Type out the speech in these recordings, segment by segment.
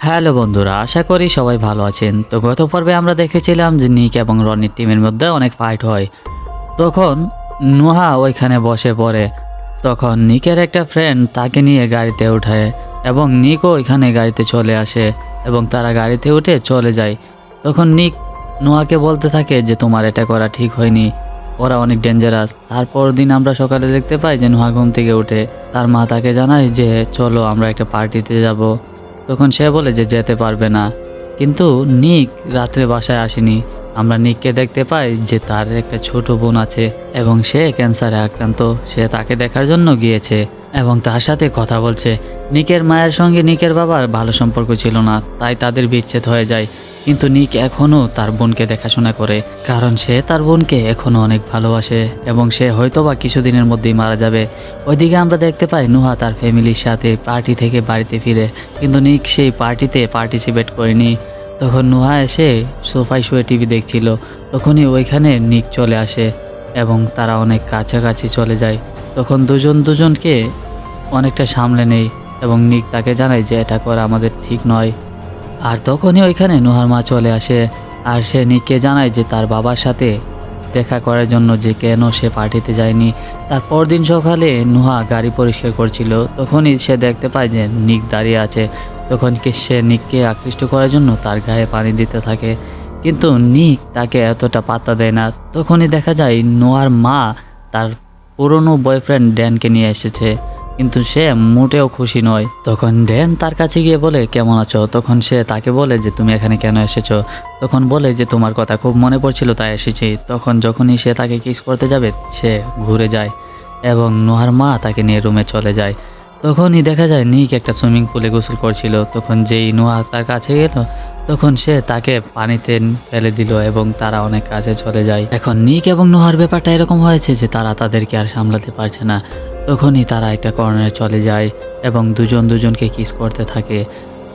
Hello বন্ধুরা, আশা করি সবাই ভালো আছেন। তো গত পর্বে আমরা দেখেছিলাম যে নিক এবং রনির টিমের মধ্যে অনেক ফাইট হয়। তখন নুহা ওইখানে বসে পড়ে। তখন নিকের একটা ফ্রেন্ড তাকে নিয়ে গাড়িতে ওঠায় এবং নিকও ওইখানে গাড়িতে চলে আসে এবং তারা গাড়িতে উঠে চলে যায়। তখন নিক নুহাকে বলতে থাকে যে তোমার এটা করা ঠিক হয়নি, ওরা অনেক ডেঞ্জারাস। তারপর দিন আমরা সকালে দেখতে পাই যে নুহা ঘুম থেকে উঠে তার মা তাকে জানায় যে চলো আমরা একটা পার্টিতে যাব। তখন সে বলে যে যেতে পারবে না, কিন্তু নিক রাত্রে বাসায় আসেনি। আমরা নিককে দেখতে পাই যে তার একটা ছোট বোন আছে এবং সে ক্যান্সারে আক্রান্ত। সে তাকে দেখার জন্য গিয়েছে এবং তার সাথে কথা বলছে। নিকের মায়ের সঙ্গে নিকের বাবার ভালো সম্পর্ক ছিল না, তাই তাদের বিচ্ছেদ হয়ে যায়। কিন্তু নিক এখনও তার বোনকে দেখাশোনা করে, কারণ সে তার বোনকে এখনও অনেক ভালোবাসে এবং সে হয়তোবা কিছুদিনের মধ্যেই মারা যাবে। ওইদিকে আমরা দেখতে পাই নুহা তার ফ্যামিলির সাথে পার্টি থেকে বাড়িতে ফিরে, কিন্তু নিক সেই পার্টিতে পার্টিসিপেট করেনি। তখন নুহা এসে সোফায় শুয়ে টিভি দেখছিল, তখনই ওইখানে নিক চলে আসে এবং তারা অনেক কাছাকাছি চলে যায়। তখন দুজন দুজনকে অনেকটা সামলে নেই এবং নিক তাকে জানায় যে এটা করা আমাদের ঠিক নয়। আর তখনই ওইখানে নুহার মা চলে আসে আর সে নিককে জানায় যে তার বাবার সাথে দেখা করার জন্য যে কেন সে পার্টিতে যায়নি। তার পরদিন সকালে নুহা গাড়ি পরিষ্কার করছিল, তখনই সে দেখতে পায় যে নিক দাঁড়িয়ে আছে। তখন সে নিককে আকৃষ্ট করার জন্য তার গায়ে পানি দিতে থাকে, কিন্তু নিক তাকে এতটা পাত্তা দেয় না। তখনই দেখা যায় নোয়ার মা তার পুরনো বয়ফ্রেন্ড ড্যানকে নিয়ে এসেছে, কিন্তু সে মোটেও খুশি নয়। তখন ড্যান তার কাছে গিয়ে বলে কেমন আছো। তখন সে তাকে বলে যে তুমি এখানে কেন এসেছো। তখন বলে যে তোমার কথা খুব মনে পড়ছিল তাই এসেছি। তখন যখনই সে তাকে কিস করতে যাবে সে ঘুরে যায় এবং নোহার মা তাকে নিয়ে রুমে চলে যায়। তখনই দেখা যায় নিক একটা সুইমিং পুলে গোসল করছিল। তখন যেই নোহা তার কাছে গেল তখন সে তাকে পানিতে ফেলে দিল এবং তারা অনেক কাছে চলে যায়। এখন নিক এবং নোহার ব্যাপারটা এরকম হয়েছে যে তারা তাদেরকে আর সামলাতে পারছে না। তখনই তারা একটা কর্নারে চলে যায় এবং দুজন দুজনকে কিস করতে থাকে।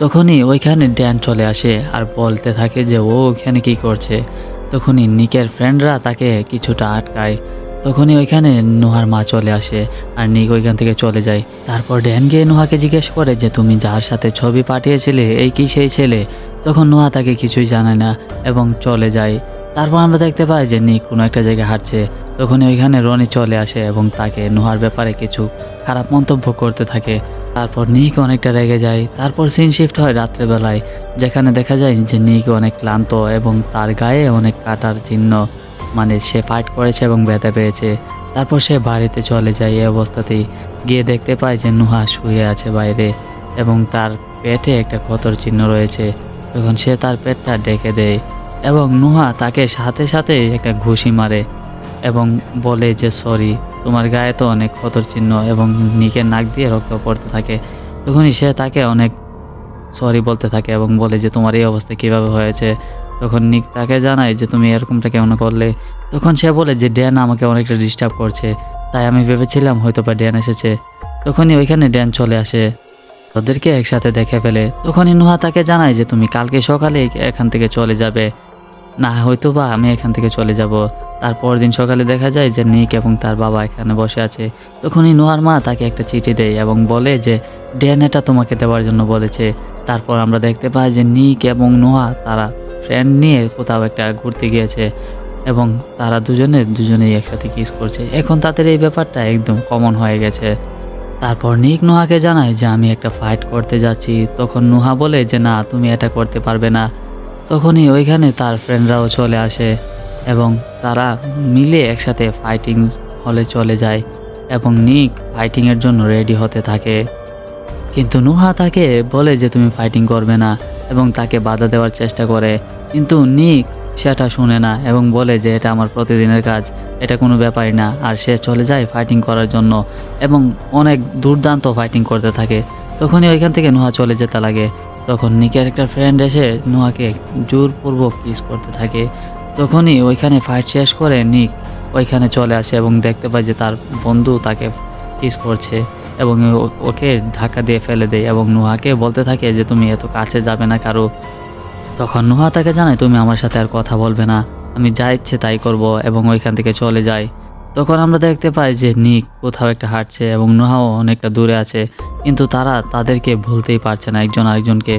তখনই ওইখানে ড্যান চলে আসে আর বলতে থাকে যে ও ওইখানে কি করছে। তখনই নিকের ফ্রেন্ডরা তাকে কিছুটা আটকায়। তখনই ওইখানে নুহার মা চলে আসে আর নিক ওইখান থেকে চলে যায়। তারপর ড্যান গিয়ে নুহাকে জিজ্ঞেস করে যে তুমি যার সাথে ছবি পাঠিয়েছিলে এই কি সেই ছেলে। তখন নুহা তাকে কিছুই জানায় না এবং চলে যায়। তারপর আমরা দেখতে পাই যে নিক কোনো একটা জায়গায় হাঁটছে। তখনই ওইখানে রনি চলে আসে এবং তাকে নুহার ব্যাপারে কিছু খারাপ মন্তব্য করতে থাকে। তারপর নিক অনেকটা রেগে যায়। তারপর সিন শিফট হয় রাত্রেবেলায়, যেখানে দেখা যায় যে নিক অনেক ক্লান্ত এবং তার গায়ে অনেক কাটার চিহ্ন, মানে সে ফাইট করেছে এবং ব্যথা পেয়েছে। তারপর সে বাড়িতে চলে যায়। এই অবস্থাতেই গিয়ে দেখতে পায় যে নুহা শুয়ে আছে বাইরে এবং তার পেটে একটা ক্ষতর চিহ্ন রয়েছে। তখন সে তার পেটটা ডেকে দেয় এবং নুহা তাকে সাথে সাথে একটা ঘুষি মারে এবং বলে যে সরি, তোমার গায়ে তো অনেক ক্ষতর চিহ্ন, এবং নিকের নাক দিয়ে রক্ত পড়তে থাকে। তখনই সে তাকে অনেক সরি বলতে থাকে এবং বলে যে তোমার এই অবস্থা কীভাবে হয়েছে। তখন নিক তাকে জানায় যে তুমি এরকমটা কেমন করলে। তখন সে বলে যে ড্যান আমাকে অনেকটা ডিস্টার্ব করছে, তাই আমি ভেবেছিলাম হয়তো বা ড্যান এসেছে। তখনই ওইখানে ড্যান চলে আসে, ওদেরকে একসাথে দেখে ফেলে। তখনই নুহা তাকে জানায় যে তুমি কালকে সকালে এখান থেকে চলে যাবে, না হয়তো বা আমি এখান থেকে চলে যাব। তারপর দিন সকালে দেখা যায় যে নিক এবং তার বাবা এখানে বসে আছে। তখনই নোহার মা তাকে একটা চিঠি দেয় এবং বলে যে ড্যান এটা তোমাকে দেওয়ার জন্য বলেছে। তারপর আমরা দেখতে পাই যে নিক এবং নোহা তারা ফ্রেন্ড নিয়ে কোথাও একটা ঘুরতে গিয়েছে এবং তারা দুজনেই একসাথে কিস করছে। এখন তাদের এই ব্যাপারটা একদম কমন হয়ে গেছে। তারপর নিক নোহাকে জানায় যে আমি একটা ফাইট করতে যাচ্ছি। তখন নোহা বলে যে না, তুমি এটা করতে পারবে না। তখনই ওইখানে তার ফ্রেন্ডরাও চলে আসে এবং তারা মিলে একসাথে ফাইটিং হলে চলে যায় এবং নিক ফাইটিংয়ের জন্য রেডি হতে থাকে। কিন্তু নুহা তাকে বলে যে তুমি ফাইটিং করবে না এবং তাকে বাধা দেওয়ার চেষ্টা করে, কিন্তু নিক সেটা শুনে না এবং বলে যে এটা আমার প্রতিদিনের কাজ, এটা কোনো ব্যাপারই না। আর সে চলে যায় ফাইটিং করার জন্য এবং অনেক দুর্দান্ত ফাইটিং করতে থাকে। তখনই ওইখান থেকে নুহা চলে যেতে লাগে। তখন নিকের একটা ফ্রেন্ড এসে নুহাকে জোরপূর্বক কিস করতে থাকে। তখনই ওইখানে ফাইট শেষ করে নিক ওইখানে চলে আসে এবং দেখতে পায় যে তার বন্ধু তাকে কিস করছে এবং ওকে ধাক্কা দিয়ে ফেলে দেয় এবং নুহাকে বলতে থাকে যে তুমি এত কাছে যাবে না কারো। তখন নুহা তাকে জানায় তুমি আমার সাথে আর কথা বলবে না, আমি যা ইচ্ছে তাই করব, এবং ওইখান থেকে চলে যায়। তখন আমরা দেখতে পাই যে নিক কোথাও একটা হাঁটছে এবং নুহাও অনেকটা দূরে আছে, কিন্তু তারা তাদেরকে ভুলতেই পারছে না একজন আরেকজনকে।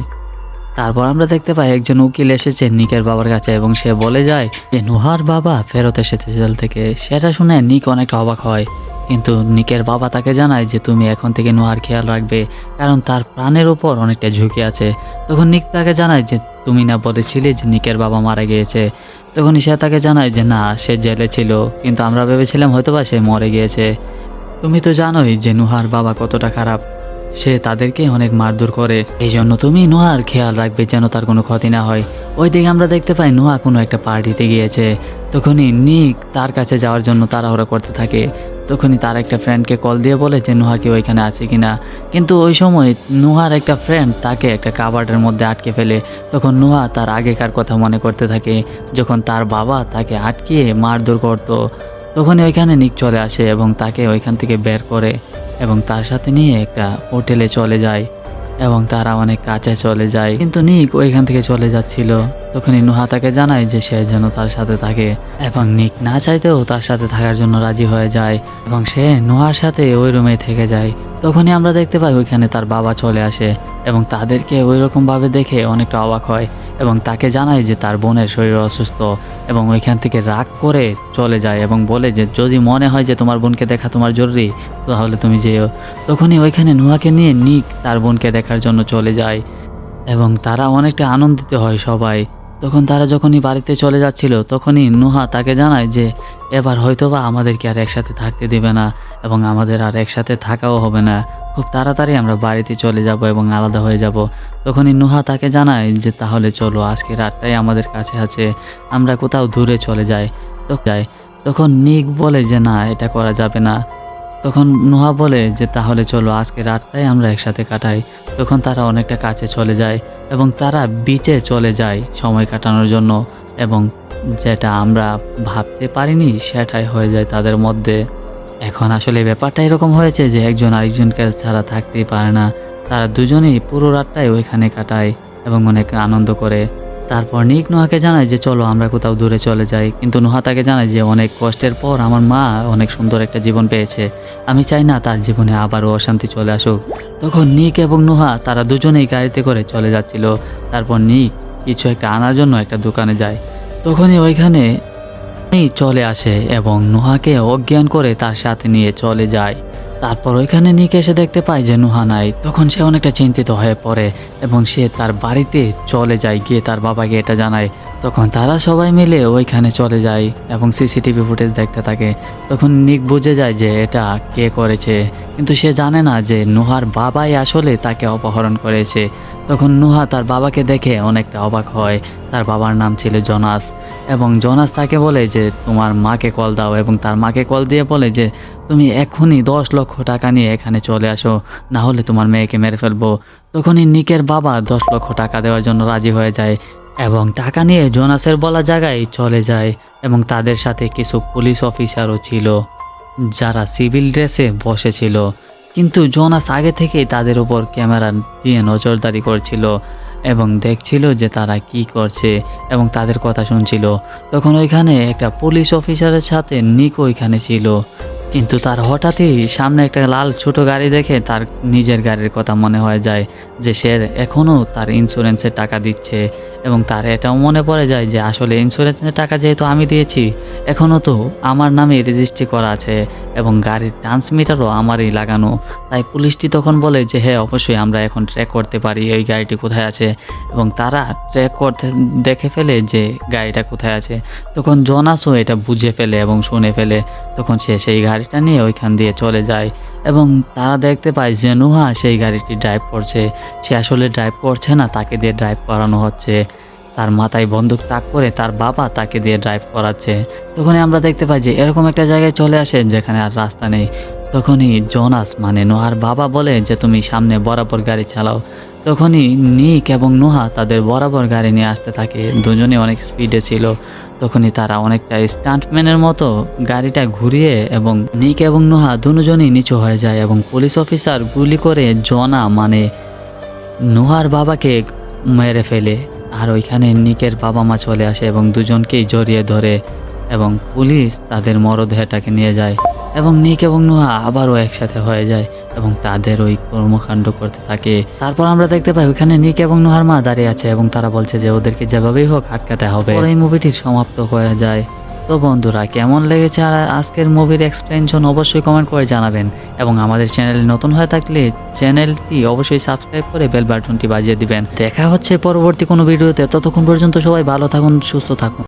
তারপর আমরা দেখতে পাই একজন উকিল এসেছে নিকের বাবার কাছে এবং সে বলে যায় যে নুহার বাবা ফেরত এসেছে জেল থেকে। সেটা শুনে নিক অনেকটা অবাক হয়, কিন্তু নিকের বাবা তাকে জানায় যে তুমি এখন থেকে নুহার খেয়াল রাখবে, কারণ তার প্রাণের উপর অনেকটা ঝুঁকি আছে। তখন নিক তাকে জানায় যে তুমি না বলেছিলে যে নিকের বাবা মারা গিয়েছে। তখনই সে তাকে জানায় যে না, সে জেলে ছিল, কিন্তু আমরা ভেবেছিলাম হয়তোবা সে মরে গিয়েছে। তুমি তো জানোই যে নুহার বাবা কতটা খারাপ, সে তাদেরকে অনেক মারধর করে, এই জন্য তুমি নুহার খেয়াল রাখবে যেন তার কোনো ক্ষতি না হয়। ওইদিকে আমরা দেখতে পাই নুহা কোনো একটা পার্টিতে গিয়েছে। তখনই নিক তার কাছে যাওয়ার জন্য তাড়াহুড়ো করতে থাকে। তখনই তার একটা ফ্রেন্ডকে কল দিয়ে বলে যে নুহা কি ওইখানে আছে কিনা, কিন্তু ওই সময় নুহার একটা ফ্রেন্ড তাকে একটা কাবার্ডের মধ্যে আটকে ফেলে। তখন নুহা তার আগেকার কথা মনে করতে থাকে, যখন তার বাবা তাকে আটকিয়ে মারধর করতো। তখনই ওইখানে নিক চলে আসে এবং তাকে ওইখান থেকে বের করে এবং তার সাথে নিয়ে একটা হোটেলে চলে যায় এবং তারা অনেক কাছে চলে যায়। কিন্তু নিক ওইখান থেকে চলে যাচ্ছিল, তখনই নুহা তাকে জানায় যে সে যেন তার সাথে থাকে এবং নিক না চাইতেও তার সাথে থাকার জন্য রাজি হয়ে যায় এবং সে নুহার সাথে ওই রুমে থেকে যায়। তখনই আমরা দেখতে পাই ওইখানে তার বাবা চলে আসে এবং তাদেরকে ওই রকমভাবে দেখে অনেকটা অবাক হয় এবং তাকে জানায় যে তার বোনের শরীর অসুস্থ এবং ওইখান থেকে রাগ করে চলে যায় এবং বলে যে যদি মনে হয় যে তোমার বোনকে দেখা তোমার জরুরি তাহলে তুমি যেও। তখনই ওইখানে নুহাকে নিয়ে নিক তার বোনকে দেখার জন্য চলে যায় এবং তারা অনেকটা আনন্দিত হয় সবাই। তখন তারা যখনই বাড়িতে চলে যাচ্ছিল তখনই নুহা তাকে জানায় যে এবার হয়তোবা আমাদেরকে আর একসাথে থাকতে দেবে না এবং আমাদের আর একসাথে থাকাও হবে না, খুব তাড়াতাড়ি আমরা বাড়িতে চলে যাব এবং আলাদা হয়ে যাব। তখনই নুহা তাকে জানায় যে তাহলে চলো, আজকে রাতটাই আমাদের কাছে আছে, আমরা কোথাও দূরে চলে যাই। তখন নিক বলে যে না, এটা করা যাবে না। তখন নুহা বলে যে তাহলে চলো আজকে রাতটাই আমরা একসাথে কাটাই। তখন তারা অনেকটা কাছে চলে যায় এবং তারা বিচে চলে যায় সময় কাটানোর জন্য এবং যেটা আমরা ভাবতে পারিনি সেটাই হয়ে যায় তাদের মধ্যে। এখন আসলে ব্যাপারটা এরকম হয়েছে যে একজন আরেকজনকে ছাড়া থাকতেই পারে না, তারা দুজনেই পুরো রাতটাই ওইখানে কাটায় এবং অনেক আনন্দ করে। তারপর নিক নুহাকে জানায় যে চলো আমরা কোথাও দূরে চলে যাই, কিন্তু নুহা তাকে জানায় যে অনেক কষ্টের পর আমার মা অনেক সুন্দর একটা জীবন পেয়েছে, আমি চাই না তার জীবনে আবারও অশান্তি চলে আসুক। তখন নিক এবং নুহা তারা দুজনেই গাড়িতে করে চলে যাচ্ছিল। তারপর নিক কিছু একটা আনার জন্য একটা দোকানে যায়। তখনই ওইখানে চলে আসে এবং নুহাকে অজ্ঞান করে তার সাথে নিয়ে চলে যায়। তারপর ওইখানে নিক এসে দেখতে পায় যে নুহা নাই। তখন সে অনেকটা চিন্তিত হয়ে পড়ে এবং সে তার বাড়িতে চলে যায়, গিয়ে তার বাবাকে এটা জানায়। তখন তারা সবাই মিলে ওইখানে চলে যায় এবং সিসিটিভি ফুটেজ দেখতে থাকে। তখন নিক বুঝে যায় যে এটা কে করেছে, কিন্তু সে জানে না যে নুহার বাবাই আসলে তাকে অপহরণ করেছে। তখন নুহা তার বাবাকে দেখে অনেকটা অবাক হয়। তার বাবার নাম ছিল জোনাস এবং জোনাস তাকে বলে যে তোমার মাকে কল দাও এবং তার মাকে কল দিয়ে বলে যে তুমি এখনই 10 লক্ষ টাকা নিয়ে এখানে চলে আসো, না হলে তোমার মেয়েকে মেরে ফেলবো। তখনই নিকের বাবা 10 লক্ষ টাকা দেওয়ার জন্য রাজি হয়ে যায় এবং টাকা নিয়ে জোনাসের বলা জায়গায় চলে যায় এবং তাদের সাথে কিছু পুলিশ অফিসারও ছিল যারা সিভিল ড্রেসে বসেছিল, কিন্তু জোনাস আগে থেকেই তাদের উপর ক্যামেরা দিয়ে নজরদারি করছিল এবং দেখছিল যে তারা কি করছে এবং তাদের কথা শুনছিল। তখন ওইখানে একটা পুলিশ অফিসারের সাথে নিক ওইখানে ছিল, কিন্তু তার হঠাৎই সামনে একটা লাল ছোট গাড়ি দেখে তার নিজের গাড়ির কথা মনে হয়ে যায় যে সে এখনও তার ইন্স্যুরেন্সের টাকা দিচ্ছে এবং তার এটাও মনে পড়ে যায় যে আসলে ইন্স্যুরেন্সের টাকা যেহেতু আমি দিয়েছি এখনও তো আমার নামে রেজিস্ট্রি করা আছে এবং গাড়ির ট্রান্সমিটারও আমারই লাগানো। তাই পুলিশটি তখন বলে যে হ্যাঁ অবশ্যই আমরা এখন ট্র্যাক করতে পারি এই গাড়িটি কোথায় আছে এবং তারা ট্র্যাক করতে দেখে ফেলে যে গাড়িটা কোথায় আছে। তখন জোনাসও এটা বুঝে ফেলে এবং শুনে ফেলে। তখন সে সেই গাড়িটা নিয়ে ওইখান দিয়ে চলে যায় এবং তারা দেখতে পায় যে নুহা সেই গাড়িটি ড্রাইভ করছে। সে আসলে ড্রাইভ করছে না, তাকে দিয়ে ড্রাইভ করানো হচ্ছে। তার মাথায় বন্দুক তাক করে তার বাবা তাকে দিয়ে ড্রাইভ করাচ্ছে। তখনই আমরা দেখতে পাই যে এরকম একটা জায়গায় চলে আসে যেখানে আর রাস্তা নেই। তখনই জোনাস মানে নুহার বাবা বলে যে তুমি সামনে বরাবর গাড়ি চালাও। তখনই নিক এবং নুহা তাদের বরাবর গাড়ি নিয়ে আসতে থাকে, দুজনে অনেক স্পিডে ছিল। তখনই তারা অনেকটা স্টান্টম্যানের মতো গাড়িটা ঘুরিয়ে এবং নিক এবং নুহা দুজনই নিচু হয়ে যায় এবং পুলিশ অফিসার গুলি করে জনা মানে নুহার বাবাকে মেরে ফেলে। আর ওইখানে নিকের বাবা মা চলে আসে এবং দুজনকেই জড়িয়ে ধরে এবং পুলিশ তাদের মরদেহটাকে নিয়ে যায় এবং নিক এবং নুহা আবারও একসাথে হয়ে যায় এবং তাদের ওই কর্মকাণ্ড করতে থাকে। তারপর আমরা দেখতে পাই ওখানে নিক এবং নোহার মা দাঁড়িয়ে আছে এবং তারা বলছে যে ওদেরকে যেভাবেই হোক আটকাতে হবে। পরে এই মুভিটি সমাপ্ত হয়ে যায়। তো বন্ধুরা কেমন লেগেছে আর আজকের মুভির এক্সপ্লেনেশন অবশ্যই কমেন্ট করে জানাবেন এবং আমাদের চ্যানেলে নতুন হয়ে থাকলে চ্যানেলটি অবশ্যই সাবস্ক্রাইব করে বেল বাটনটি বাজিয়ে দিবেন। দেখা হচ্ছে পরবর্তী কোনো ভিডিওতে, ততক্ষণ পর্যন্ত সবাই ভালো থাকুন, সুস্থ থাকুন।